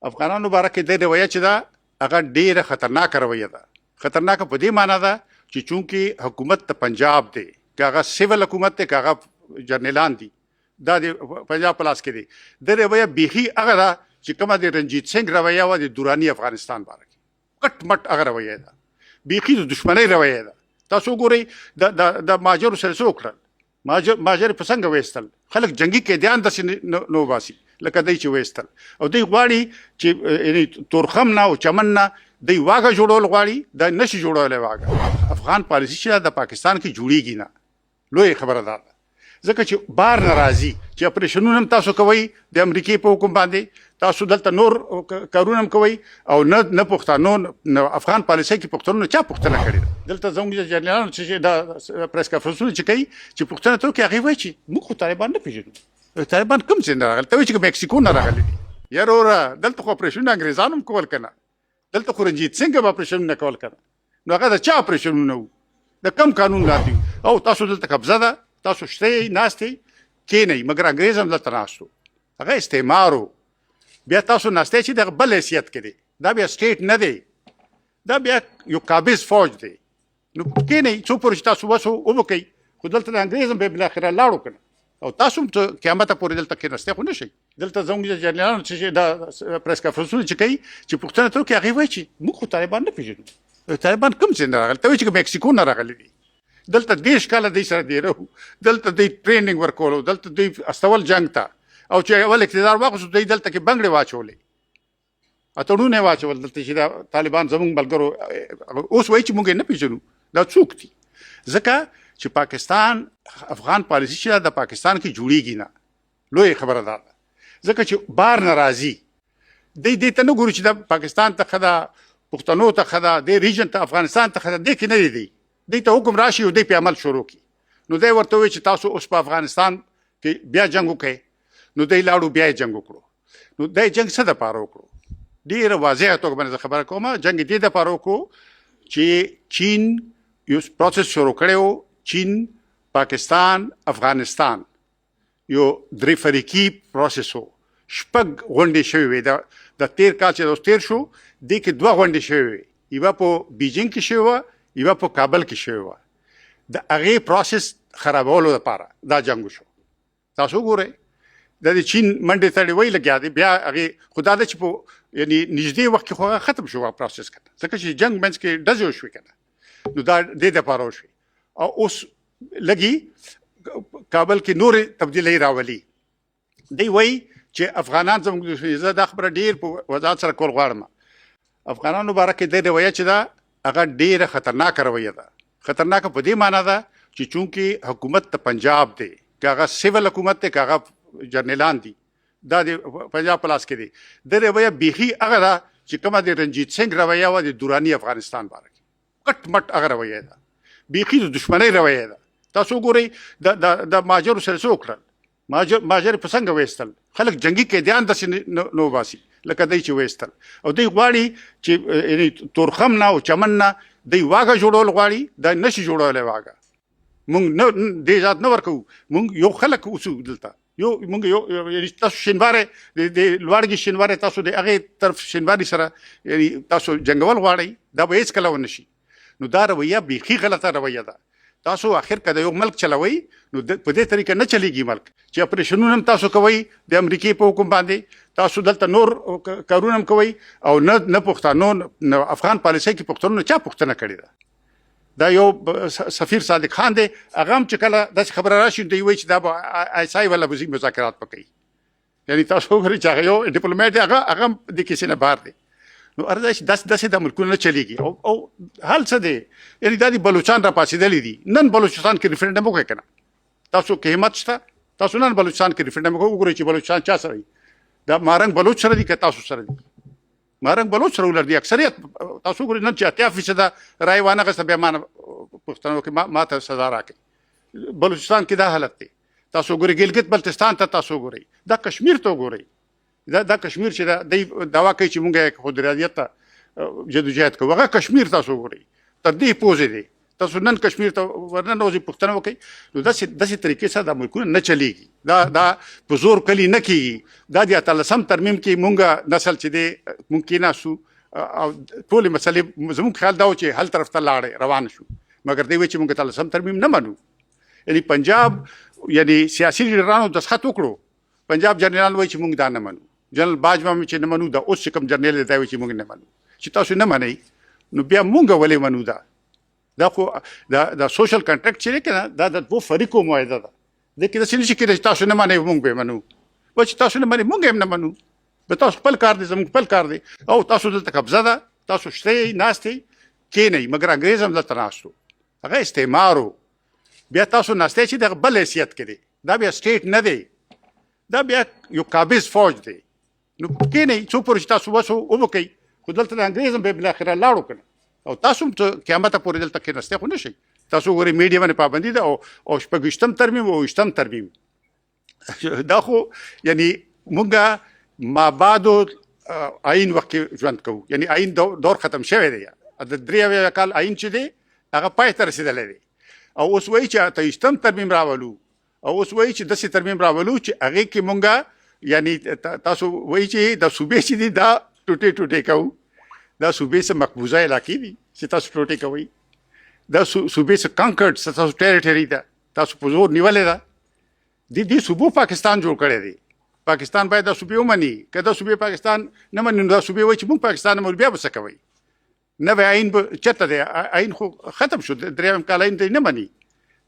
افغانانو باره کې د رویه چې دا هغه ډیره خطرناکه رویه ده. خطرناکه په دې معنی ده چې چونکې حکومت د پنجاب دی، که هغه سیول حکومت دی، که هغه جرنیلان دي، دا د پنجاب په لاس کې دی. د رویه بیخي هغه ده چې کومه د رنجیت سنګ رویه وه د دوراني افغانستان باره کې، کټ مټ هغه رویه ده، بیخي د دشمنۍ رویه ده. تاسو ګورئ د ماجرو سره څه وکړل، ماجر په څنګه ویستل، خلک جنگي قیدیان داسې نو باسي لکه دی چې ویستل، او دوی غواړي چې تورخم نه او چمن نه دوی واګه جوړول غواړي، دا نشي جوړولی واګه. افغان پالیسي چې د پاکستان کې جوړیږي نه، لوی خبره ده، ځکه چې بار نه راځي چې اپریشنونه هم تاسو کوئ د امریکې په حکم باندې، تاسو دلته نور کارونه هم کوئ، او نه پښتنو نه افغان پالیسۍ کې پښتنو چا پوښتنه کړې ده. دلته زموږ جرنیلانو چې دا پریس کانفرنسونه چې کوي چې پوښتنه ته وکړي، هغې وایي چې موږ خو طالبان نه پېژنو. طالبان کوم ځای نه راغلي؟ ته وایي چې مکسیکو نه راغلي دي. یاره وروره دلته خو اپریشنونه انګریزان هم کول که نه، دلته خو رنجیت سنګ هم اپریشنونه کول که نه، نو هغه د چا اپریشنونه وو، د کم قانون لاندې؟ او تاسو دلته قبضه ده، تاسو شته یې ناست یې کښېنئ، مګر انګریز هم دلته ناست و، هغه استعمار و. بیا تاسو ناستی چې دغه بل حیثیت کې دی، دا بیا سټیټ نه دی، دا بیا یو قابض فوج دی. نو کښېنئ څو پورې چې تاسو وس وکئ، خو دلته د انګریز هم بیا بالاخره لاړو که نه، او تاسو هم قیامته پورې دلته کښېنستی خو نه شئ. دلته زموږ جرنیلانو چې دا پریس کانفرنسونه چې کوي چې پوښتنه ته وکړي، هغې وایي چې موږ خو طالبان نه پېژنو. طالبان کوم ځای نه راغلي؟ ته وایي چې مکسیکو نه راغلي دي، دلته 10 کاله دوی سره دیره وو، دلته دوی ټریننګ ورکولو، دلته دوی استول جنګ ته، او چې اول اقتدار واخیستو دوی دلته کې بنګړې واچولې، اتړونه یې واچول دلته چې دا طالبان زموږ ملګرو اوس وایي چې موږ یې نه پېژنو. دا څوک دي؟ ځکه چې پاکستان افغان پالیسي چې د پاکستان کې جوړیږي نه، لوی خبره ده، ځکه چې بار نه راځي. دی دې ته نه ګوري چې دا پاکستان ته ښه ده، پښتنو ته ښه ده، دې ریجن ته افغانستان ته ښه ده، دې کې نه دی. دی ته حکم راشي او دی پې عمل شروع کړي، نو دی ورته وایي چې تاسو اوس په افغانستان کې بیا جنګ وکړئ. نو دی لاړو بیا یې جنګ وکړو. نو دی جنګ څه دپاره وکړو؟ ډېره واضحه توګه باندې زه خبره کوم، جنګ دې دپاره وکړو چې چین یو پروسس شروع کړی و، چین، پاکستان، افغانستان یو درې فریقي پروسس و. 6 غونډې شوې وې، د تېر کال چې اوس تېر شو دې کې 2 غونډې شوې وې، یوه په بیجینګ کې شوې وه، یوه په کابل کې شوې وه. د هغې پروسس خرابولو لپاره دا جنګ وشو. تاسو وګورئ دا د چین منډې تړې وی لګیا دی، بیا هغې خو دا ده چې په یعنې نږدې وخت کې خو هغه ختم شو پروسس که نه، ځکه چې جنګ منځ کې ډزې وشوې که نه، نو دا دې دپاره وشوې. او اوس لږي کابل کې نورې تبدیلۍ راولي. دی وایي چې افغانان زموږ دشمن، زه دا خبره ډېر په وضاحت سره کول غواړم. افغانانو باره کې د رویه چې ده هغه ډېره خطرناکه رویه ده. خطرناکه په دې معنی ده چې چونکې حکومت د پنجاب دی، که هغه سیول حکومت دی، که هغه جرنیلان دي، دا د پنجاب په لاس کې دی. د رویه بیخي هغه ده چې کومه د رنجیت سنګ رویه وه د دوراني افغانستان باره کې، کټ مټ هغه رویه ده، بیخي د دشمنۍ رویه ده. تاسو وګورئ د ماجرو سره څه وکړل، ماجر په څنګه ویستل، خلک جنگي قیدیان داسې نو باسي لکه دی چې ویستل، او دوی غواړي چې تورخم نه او چمن نه دوی واګه جوړول غواړي، دا نشي جوړولی واګه. مونږ نه دې ذات نه ورکوو، مونږ یو خلک اوسو دلته، مونږ یو تاسو شینواری د لوړګي شینواری تاسو د هغې طرف شینواري سره تاسو جنګول غواړئ، دا به هېڅکله ونه شي. نو دا رویه بیخي غلطه رویه ده. تاسو آخر که د یو ملک چلوئ نو په دې طریقه نه چلیږي ملک چې اپریشنونه هم تاسو کوئ د امریکې په حکم باندې، تاسو دلته نور کارونه هم کوئ، او نه پښتنو نه افغان پالیسۍ کې پښتنو چا پوښتنه کړې ده. دا یو سفیر صادق خان دی، هغه هم چې کله داسې خبره راشي دوی وایي چې دا به ISI والا به مذاکرات به کوي. یعنې تاسو وګورئ چې هغه یو ډیپلوماټ دی، هغه هم د کیسې نه بهر دی. نو ارزه چې داسې د ملکونه نه چلیږي. او حل څه دی؟ یعنې دا د بلوچستان را پاڅېدلي دي، نن بلوچستان کې ریفرنډم وکړئ که نه، تاسو کې همت شته، تاسو نن بلوچستان کې ریفرنډم وګورئ چې بلوچستان چا سره دي، دا مارنګ بلوچ سره دي که تاسو سره دي؟ مارنګ بلوچ سره ولر دي اکثریت. تاسو وګورئ نن چې 80% رایې وانغسته، بیا ما پښتنو کې ما ته سزا راکړي. بلوچستان کې دا حالت دی. تاسو وګورئ ګلګت بلتستان ته تاسو وګورئ، دا کشمیر ته وګورئ، دا کشمیر چې دی دعوا کوي چې مونږ خودرادیت ته جدوجہد کوو، هغه کشمیر تاسو وګورئ تر دې پوزې دی. تاسو نن کشمیر ته ورننوځئ پوښتنه وکړئ نو داسې طریقې سره دا ملکونه نه چلیږي دا په زور کلي نه کېږي دا د 18 ترمیم کې مونږ نسل چې دی مونږ کېناستو او ټولې مسلې زموږ خیال دا و چې هل طرف ته لاړې روان شو مګر دی وایي چې مونږ 18 ترمیم نه منو یعنی پنجاب یعنی سیاسي لیډرانو دستخط وکړو پنجاب جنرال وایي چې مونږ دا نه منو جنرال باجوا چې نه منو دا اوس چې کوم جنرال دی وایي چې مونږ نه منو چې تاسو نه منئ نو بیا مونږ ولې منو دا خو دا سوشل کنټریکټ چې دی که نه دا د دوو فریقو معاهده ده دې کې داسې نشي کېدای چې تاسو نه منئ مونږ به یې منو و چې تاسو نه منئ مونږ هم نه منو به تاسو خپل کار دی زموږ خپل کار دی او تاسو دلته قبضه ده تاسو شته یې ناست یې کښېنئ مګر انګرېز هم دلته ناست و هغه استعمار و بیا تاسو ناستی چې دغه بل حیثیت کې دی دا بیا سټیټ نه دی دا بیا یو قابض فوج دی نو کښېنئ څو پورې چې تاسو وس وکئ خو دلته د انګرېز هم به بالاخره لاړو که نه او تاسو هم قیامته پورې دلته کښېنستی خو نه شئ تاسو ګورئ میډیا باندې پابندي ده او شپږ ترمیم او 20 ترمیم دا خو یعنی مونږ مابعدو آئین وخت کې ژوند کوو یعنی آئین دور ختم شوی دی د 93 کال آئین چې دی هغه پای ته رسېدلی دی او اوس وایي چې 23 ترمیم راولو او اوس وایي چې داسې ترمیم راولو چې هغې کې مونږ یعنی تاسو وایي چې د صوبې چې دي دا ټوټې کوو دا صوبې څه مقبوضه علاقې دي چې تاسو ټوټې کوئ دا صوبې څه کانکرډ څه تاسو ټریټري ده تاسو په زور نیولې ده دې صوبو پاکستان جوړ کړی دی پاکستان باید دا صوبې ومني که دا صوبې پاکستان نه مني نو دا صوبې وایي چې موږ پاکستان نه منو بیا به څه کوئ نوی آئین به چېرته دی آئین خو ختم شو درېیم کال آئین دی نه مني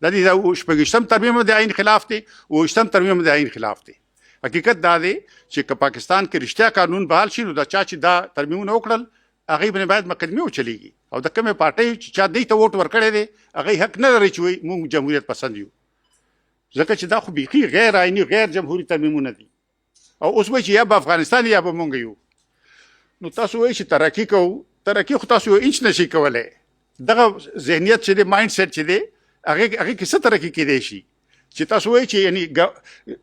دا د شپږ ترمیم د آئین خلاف دی او 20 ترمیم د آئین خلاف دی حقیقت دا دی چې که پاکستان کې رښتیا قانون بحال شي نو دا چا چې دا ترمیمونه وکړل هغوی باندې باید مقدمې وچلیږي او د کومې پارټۍ چې چا دوی ته ووټ ورکړی دی هغوی حق نه لري چې وایي موږ جمهوریت پسند یو ځکه چې دا خو بیخي غیر آئیني غیر جمهوري ترمیمونه دي او اوس وایي چې یا به افغانستان یا به مونږ یو نو تاسو وایي چې ترقي کوو ترقي خو تاسو یو انچ نشي کولی دغه ذهنیت چې دی مایند سیټ چې دی هغې کې څه ترقي کیدی شي چې تاسو وایي چې یعنی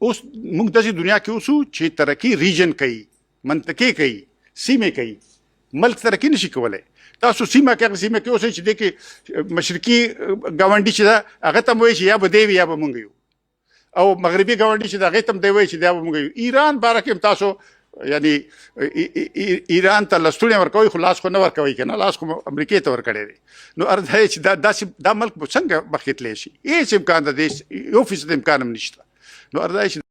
اوس موږ داسې دنیا کې اوسو چې ترقي ریجن کوي منطقې کوي سیمې کوي ملک ترقي نشي کولی تاسو سیمه کې هغه سیمه کې اوسئ چې دی کې مشرقي ګاونډي چې ده هغه ته م وایي چې یا به دی وي یا به مونږ یو او مغربي ګاونډي چې ده هغې ته م دی وایي چې دا به مونږ یو ایران باره کې هم تاسو یعنی ایران ته لستوڼې ورکوئ خو لاس خو نه ورکوئ که نه لاس خو امریکې ته ورکړی دی نو عرض دی چې دا ملک به څنګه مخکې تللی شي هېڅ امکان د دې 1% امکان هم نشته نو عرض دی چې